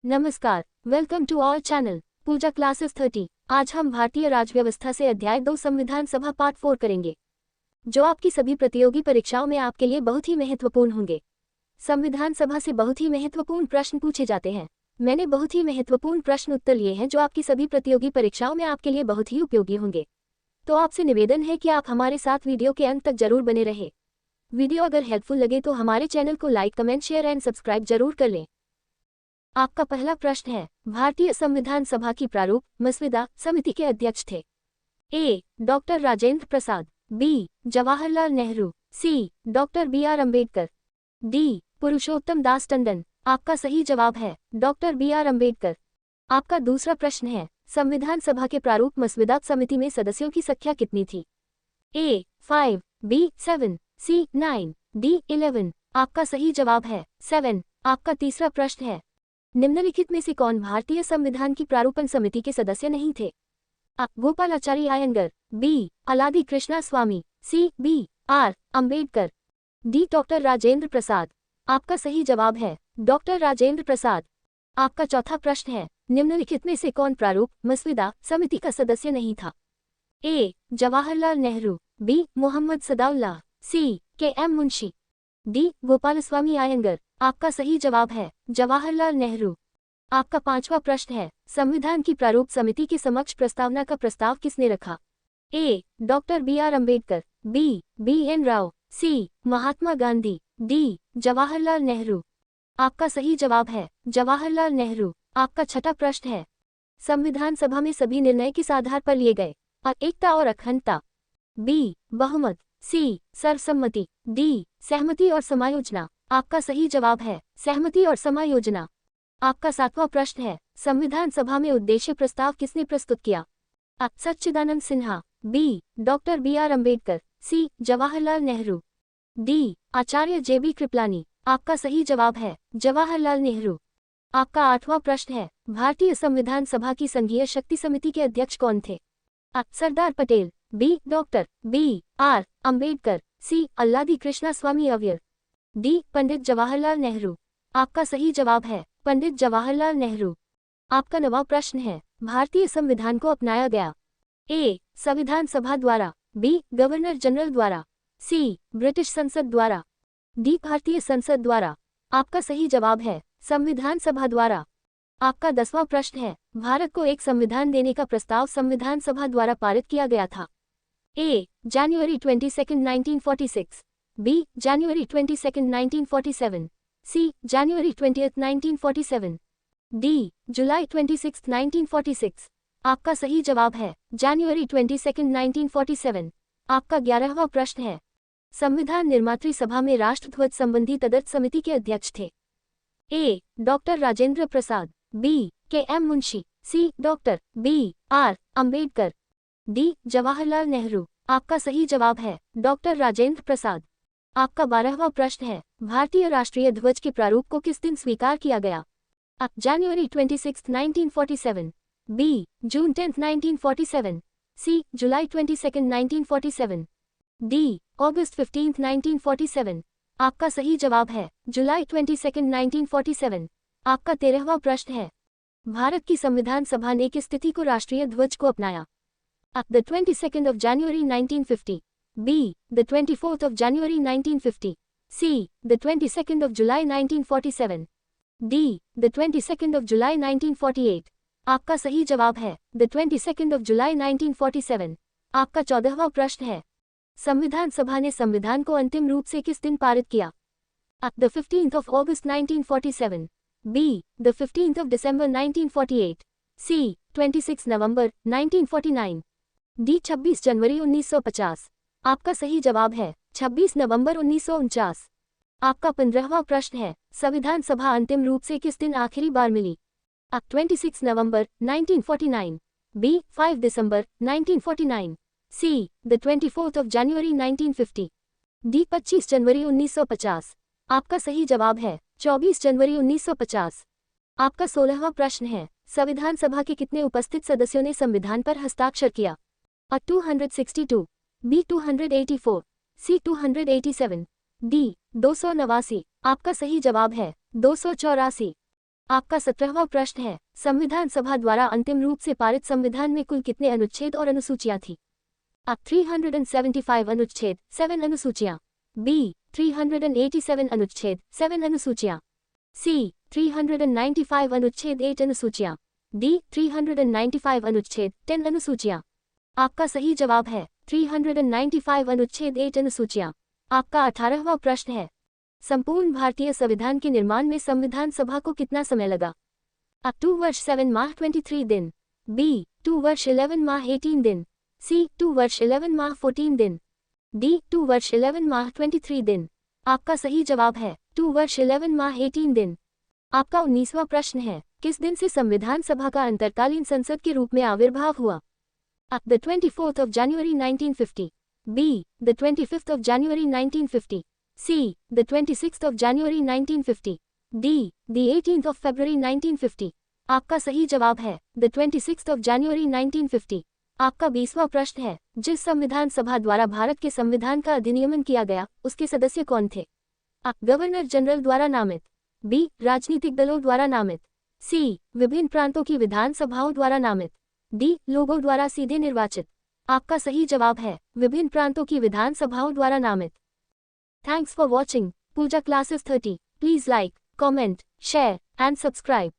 नमस्कार, welcome to our channel Pooja classes 30। आज हम भारतीय राजव्यवस्था से अध्याय 2 संविधान सभा पार्ट 4 करेंगे, जो आपकी सभी प्रतियोगी परीक्षाओं में आपके लिए बहुत ही महत्वपूर्ण होंगे। संविधान सभा से बहुत ही महत्वपूर्ण प्रश्न पूछे जाते हैं। मैंने बहुत ही महत्वपूर्ण प्रश्न उत्तर लिए हैं जो आपकी सभी प्रतियोगी परीक्षाओं में आपके लिए बहुत ही उपयोगी होंगे। तो आपसे निवेदन है कि आप हमारे साथ वीडियो के अंत तक जरूर बने रहे। वीडियो अगर हेल्पफुल लगे तो हमारे चैनल को like, comment, share and subscribe जरूर कर लें। आपका पहला प्रश्न है, भारतीय संविधान सभा की प्रारूप मसविदा समिति के अध्यक्ष थे? A. Doctor Rajendra Prasad, B. Jawaharlal Nehru, C. Doctor B R. Ambedkar, D. Purushottam Das Tandon. आपका सही जवाब है डॉक्टर बी.आर. अम्बेडकर। आपका दूसरा प्रश्न है, संविधान सभा के प्रारूप मसविदा समिति में सदस्यों की संख्या कितनी थी? ए. 5, बी. 7, सी. 9, डी. 11। आपका सही जवाब है 7। आपका तीसरा प्रश्न है, निम्नलिखित में से कौन भारतीय संविधान की प्रारूपण समिति के सदस्य नहीं थे? A. Gopalachari Ayyangar, B. Alladi Krishnaswami, C. B. R. Ambedkar, D. Doctor Rajendra Prasad. आपका सही जवाब है डॉक्टर राजेंद्र प्रसाद। आपका चौथा प्रश्न है, निम्नलिखित में से कौन प्रारूप मसविदा समिति का सदस्य नहीं था? ए. जवाहरलाल नेहरू, बी. मोहम्मद सदाउल्लाह, सी. के.एम. मुंशी, डी. गोपालस्वामी आयंगर। आपका सही जवाब है जवाहरलाल नेहरू। आपका पांचवा प्रश्न है, संविधान की प्रारूप समिति के समक्ष प्रस्तावना का प्रस्ताव किसने रखा? A. Doctor B R. Ambedkar, B. B N. Rau, C. Mahatma Gandhi, D. Jawaharlal Nehru. आपका सही जवाब है जवाहरलाल नेहरू। आपका छठा प्रश्न है, संविधान सभा में सभी निर्णय किस आधार पर लिए गए? आ. एकता और अखंडता, बी. बहुमत, सी. सर्वसम्मति, डी. सहमति और समायोजना। आपका सही जवाब है सहमति और समायोजना। आपका सातवां प्रश्न है, संविधान सभा में उद्देश्य प्रस्ताव किसने प्रस्तुत किया? A. Sachchidanand Sinha, B. Doctor B R. Ambedkar, C. Jawaharlal Nehru, D. Acharya J B. Kripalani. आपका सही जवाब है जवाहरलाल नेहरू। आपका आठवां प्रश्न है, भारतीय संविधान सभा की संघीय शक्ति समिति के अध्यक्ष कौन थे? A. Sardar Patel, B. Doctor B R. Ambedkar, C. Alladi Krishnaswami Ayyar, D. Pandit Jawaharlal Nehru. आपका सही जवाब है पंडित जवाहरलाल नेहरू। आपका नवां प्रश्न है, भारतीय संविधान को अपनाया गया? ए. संविधान सभा द्वारा, बी. गवर्नर जनरल द्वारा, सी. ब्रिटिश संसद द्वारा, डी. भारतीय संसद द्वारा। आपका सही जवाब है संविधान सभा द्वारा। आपका 10वां प्रश्न है, भारत को एक संविधान देने का प्रस्ताव संविधान सभा द्वारा पारित किया गया था? ए. जनवरी 22, 1946, बी. जनवरी 22, 1947, सी. जनवरी 20, 1947, डी. जुलाई 26, 1946। आपका सही जवाब है जनवरी 22, 1947। आपका 11वां प्रश्न है, संविधान निर्मात्री सभा में राष्ट्रध्वज संबंधी तदर्थ समिति के अध्यक्ष थे? A. Doctor Rajendra Prasad, B. K M. Munshi, C. Doctor B R. Ambedkar, D. Jawaharlal Nehru. आपका सही जवाब है डॉक्टर राजेंद्र प्रसाद। आपका 12वां प्रश्न है, भारतीय राष्ट्रीय ध्वज के प्रारूप को किस दिन स्वीकार किया गया? आ. जनवरी 26, 1947, बी. जून 10, 1947, सी. जुलाई 22, 1947, डी. अगस्त 15, 1947। आपका सही जवाब है जुलाई 22, 1947। आपका 13वां प्रश्न है, भारत की संविधान सभा ने किस तिथि को राष्ट्रीय ध्वज को अपनाया? A. The 22nd of January 1950, B. The 24th of January 1950, C. The 22nd of July 1947, D. The 22nd of July 1948। आपका सही जवाब है द 22nd of July 1947। आपका 14वां प्रश्न है, संविधान सभा ने संविधान को अंतिम रूप से किस दिन पारित किया? A. The 15th of August 1947, B. The 15th of December 1948, C. 26 नवंबर 1949, डी. 26 जनवरी 1950। आपका सही जवाब है 26 नवंबर 1949। आपका 15वां प्रश्न है, संविधान सभा अंतिम रूप से किस दिन आखिरी बार मिली? आ. 26 नवंबर 1949, बी. 5 दिसंबर 1949, C. The 24th of January 1950, D. 25 जनवरी 1950। आपका सही जवाब है 24 जनवरी 1950। आपका 16वां प्रश्न है, संविधान सभा के कितने उपस्थित सदस्यों ने संविधान पर हस्ताक्षर किया? आ. 262, बी. 284, सी. 287, डी. 289। आपका सही जवाब है 284। आपका 17वां प्रश्न है, संविधान सभा द्वारा अंतिम रूप से पारित संविधान में कुल कितने अनुच्छेद और अनुसूचियां थी? A. 375 अनुच्छेद 7 अनुसूचियां। B. 387 अनुच्छेद 7 अनुसूचियां। C. 395 अनुच्छेद 8 अनुसूचियां। D. 395 अनुच्छेद 10 अनुसूचियां। आपका सही जवाब है 395 अनुच्छेद 8 अनुसूचियां। आपका 18वां प्रश्न है, संपूर्ण भारतीय संविधान के निर्माण में संविधान सभा को कितना समय लगा? A. 2 वर्ष 7 माह 23 दिन। B. 2 वर्ष 11 माह 18 दिन। C. 2 वर्ष 11 माह 14 दिन। D. 2 वर्ष 11 माह 23 दिन। आपका सही जवाब है 2 वर्ष 11 माह 18 दिन। आपका 19वां प्रश्न है, किस दिन से संविधान सभा का अंतरकालीन संसद के रूप में आविर्भाव हुआ? A. The 24th of January 1950. B. The 25th of January 1950. C. The 26th of January 1950. D. The 18th of February 1950. आपका सही जवाब है The 26th of January 1950. आपका 20वां प्रश्न है, जिस संविधान सभा द्वारा भारत के संविधान का अधिनियमन किया गया, उसके सदस्य कौन थे? A. गवर्नर जनरल द्वारा नामित। B. राजनीतिक दलों द्वारा नामित। C. विभिन्न प्रांतों की विधान सभाओं द्वारा नामित। D. लोगों द्वारा सीधे निर्वाचित। आपका सही जवाब है विभिन्न प्रांतों की विधान सभाओं द्वारा नामित। Thanks for watching Pooja classes 30। Please like, comment, share and subscribe.